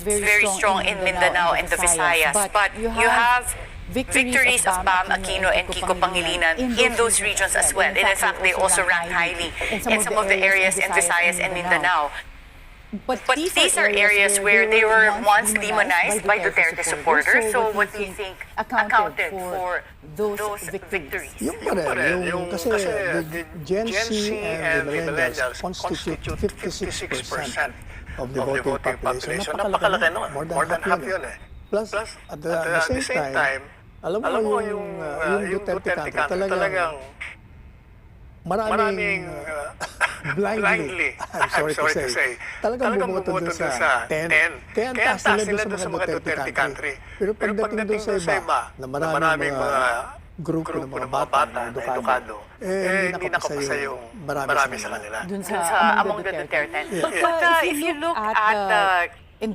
very strong in Mindanao and the Visayas. But you have victories of Bam Aquino and Kiko Pangilinan in those regions as well. And in fact, they also rank highly in some of the areas in Visayas and Mindanao. But these are areas where they were once demonized by Duterte supporters. So what do you think accounted for those victories? Yung kasi the Gen Z and the millennials constitute 56% of the voting population. Napakalaki nun. More than half yun eh. Plus, at the same time, alam mo yung Duterte country talagang maraming blindly, I'm sorry to say, talagang bumoto dun sa 10. Kaya ang taas nila dun sa mga Duterte country. Pero pagdating dun sa iba, na maraming mga grupo ng mga bata na edukado, hindi nakapasa yung marami sa kanila. Dun sa among the Duterte. But if you look at the